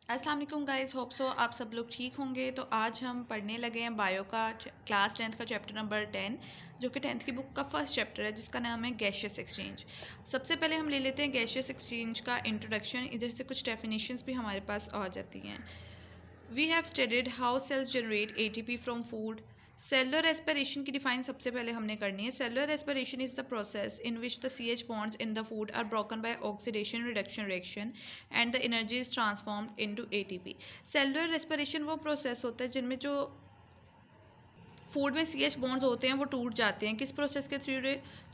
अस्सलाम वालेकुम guys, hope so आप सब लोग ठीक होंगे। तो आज हम पढ़ने लगे हैं बायो का क्लास 10th का चैप्टर नंबर 10, जो कि 10th की बुक का फर्स्ट चैप्टर है, जिसका नाम है गैशियस एक्सचेंज। सबसे पहले हम ले लेते हैं गैशियस एक्सचेंज का इंट्रोडक्शन। इधर से कुछ डेफिनेशंस भी हमारे पास आ जाती हैं। We have studied how cells generate ATP from food. Cellular respiration की डिफाइन सबसे पहले हमने करनी है। Cellular respiration is the process in which the CH bonds in the food are broken by oxidation reduction reaction and the energy is transformed into ATP। Cellular respiration वो process होता है जिनमें जो फूड में CH बॉन्ड्स होते हैं वो टूट जाते हैं। किस प्रोसेस के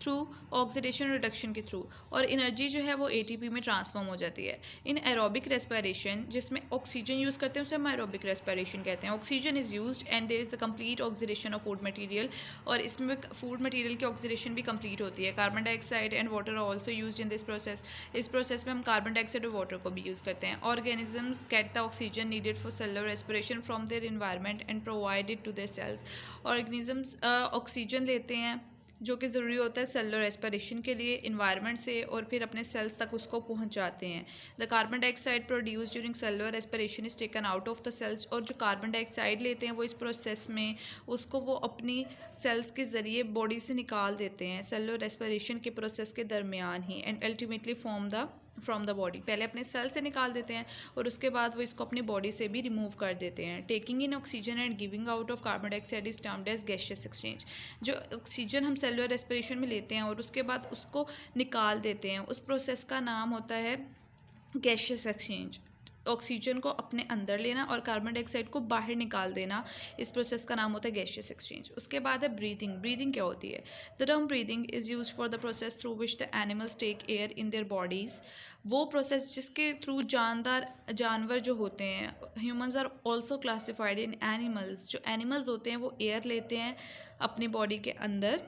थ्रू ऑक्सीडेशन रिडक्शन के थ्रू, और एनर्जी जो है वो ATP में ट्रांसफॉर्म हो जाती है। इन एरोबिक रेस्पिरेशन, जिसमें ऑक्सीजन यूज़ करते हैं उसे हम एरोबिक रेस्पिरेशन कहते हैं। Oxygen is used and there is the complete oxidation of food material, और इसमें फूड मटेरियल की ऑक्सीडेशन भी कंप्लीट होती है। Carbon dioxide and water are also used in this process. इस प्रोसेस में हम कार्बन डाइऑक्साइड और वाटर को भी यूज़ करते हैं। Organisms get the oxygen needed for cellular respiration from their environment and provide it to their cells. Organisms oxygen लेते हैं जो कि ज़रूरी होता है सेलुलर रेस्पिरेशन के लिए इन्वायरमेंट से, और फिर अपने सेल्स तक उसको पहुंचाते हैं। The carbon dioxide produce during cellular respiration is taken out of the cells. और जो कार्बन डाइऑक्साइड लेते हैं वो इस प्रोसेस में उसको वो अपनी सेल्स के ज़रिए बॉडी से निकाल देते हैं सेलुलर रेस्पिरेशन के प्रोसेस के दरमियान ही, and ultimately from the body. पहले अपने सेल से निकाल देते हैं और उसके बाद वो इसको अपनी बॉडी से भी रिमूव कर देते हैं। Taking in oxygen and giving out of carbon dioxide is termed as gaseous exchange. जो ऑक्सीजन हम सेलुलर रेस्पिरेशन में लेते हैं और उसके बाद उसको निकाल देते हैं, उस प्रोसेस का नाम होता है गैशियस एक्सचेंज। ऑक्सीजन को अपने अंदर लेना और कार्बन डाइऑक्साइड को बाहर निकाल देना, इस प्रोसेस का नाम होता है गैशियस एक्सचेंज। उसके बाद है ब्रीदिंग। ब्रीदिंग क्या होती है? The term breathing is use for the process through which the animals take air in their bodies. वो प्रोसेस जिसके थ्रू जानवर जो होते हैं, humans are also classified in animals. जो एनिमल्स होते हैं वो एयर लेते हैं अपनी बॉडी के अंदर,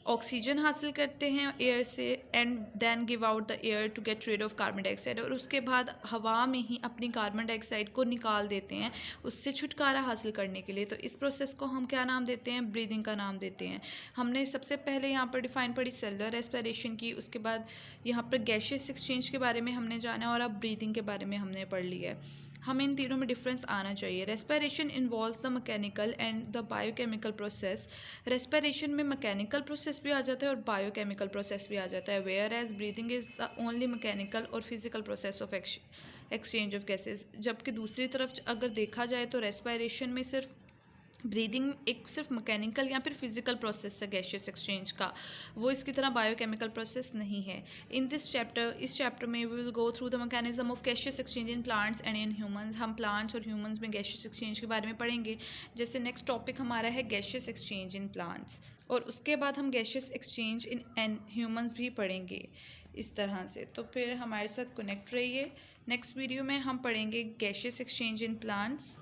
ऑक्सीजन हासिल करते हैं एयर से, and then give out the air to get rid of carbon dioxide, और उसके बाद हवा में ही अपनी कार्बन डाइऑक्साइड को निकाल देते हैं उससे छुटकारा हासिल करने के लिए। तो इस प्रोसेस को हम क्या नाम देते हैं? ब्रीदिंग का नाम देते हैं। हमने सबसे पहले यहाँ पर डिफाइन पढ़ी सेलुलर रेस्पिरेशन की, उसके बाद यहाँ पर गैशियस एक्सचेंज के बारे में हमने जाना, और अब ब्रीदिंग के बारे में हमने पढ़ लिया है। हमें इन तीनों में डिफरेंस आना चाहिए। Respiration involves the mechanical and the biochemical process. Respiration में मैकेनिकल प्रोसेस भी आ जाता है और बायोकेमिकल प्रोसेस भी आ जाता है, whereas breathing is the only mechanical और physical process of exchange of gases. जबकि दूसरी तरफ अगर देखा जाए तो रेस्पिरेशन में सिर्फ ब्रीदिंग एक सिर्फ मैकेनिकल या फिर फिजिकल प्रोसेस है गैशियस एक्सचेंज का, वो इसकी तरह बायोकेमिकल प्रोसेस नहीं है। इन दिस चैप्टर, इस चैप्टर में we will go through the mechanism of gaseous exchange in plants and in humans. हम प्लांट्स और ह्यूमंस में गैशियस एक्सचेंज के बारे में पढ़ेंगे। जैसे नेक्स्ट टॉपिक हमारा है गैशियस एक्सचेंज इन प्लांट्स, और उसके बाद हम गैशियस एक्सचेंज इन ह्यूमंस भी पढ़ेंगे इस तरह से। तो फिर हमारे साथ कनेक्ट रहिए। नेक्स्ट वीडियो में हम पढ़ेंगे गैशियस एक्सचेंज इन प्लांट्स।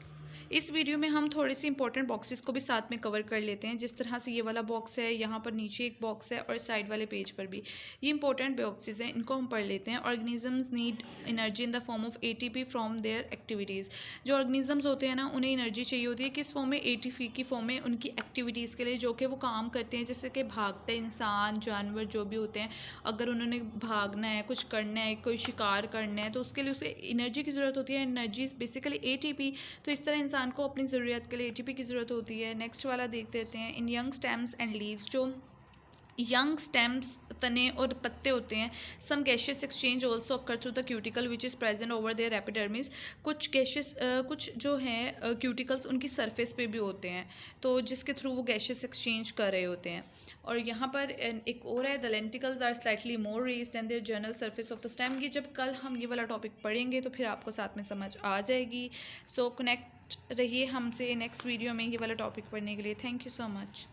इस वीडियो में हम थोड़े से इंपॉर्टेंट बॉक्सेस को भी साथ में कवर कर लेते हैं। जिस तरह से ये वाला बॉक्स है, यहाँ पर नीचे एक बॉक्स है और साइड वाले पेज पर भी, ये इंपॉर्टेंट बॉक्सेस हैं, इनको हम पढ़ लेते हैं। Organisms need energy in the form of ATP from there activities. जो ऑर्गेनिजम्स होते हैं ना, उन्हें एनर्जी चाहिए होती है किस फॉर्म में? ATP की फॉर्म में, उनकी एक्टिविटीज़ के लिए जो कि वो काम करते हैं। जैसे कि भागते इंसान, जानवर जो भी होते हैं, अगर उन्होंने भागना है, कुछ करना है, कोई शिकार करना है, तो उसके लिए उसे एनर्जी की ज़रूरत होती है। Energy is basically ATP। तो इस तरह इंसान को अपनी ज़रूरत के लिए ATP की ज़रूरत होती है। नेक्स्ट वाला देख लेते हैं। In young stems and leaves, जो यंग स्टेम्स तने और पत्ते होते हैं, some gaseous exchange also occur through the cuticle which is present over their epidermis. कुछ गैशियस कुछ जो हैं क्यूटिकल्स उनकी सरफेस पे भी होते हैं, तो जिसके थ्रू वो गैशियस एक्सचेंज कर रहे होते हैं। और यहाँ पर एक और है, the lenticels are slightly more raise than their general surface of the stem. ये जब कल हम ये वाला टॉपिक पढ़ेंगे तो फिर आपको साथ में समझ आ जाएगी। सो कनेक्ट रहिए हमसे नेक्स्ट वीडियो में ये वाला टॉपिक पढ़ने के लिए। Thank you so much.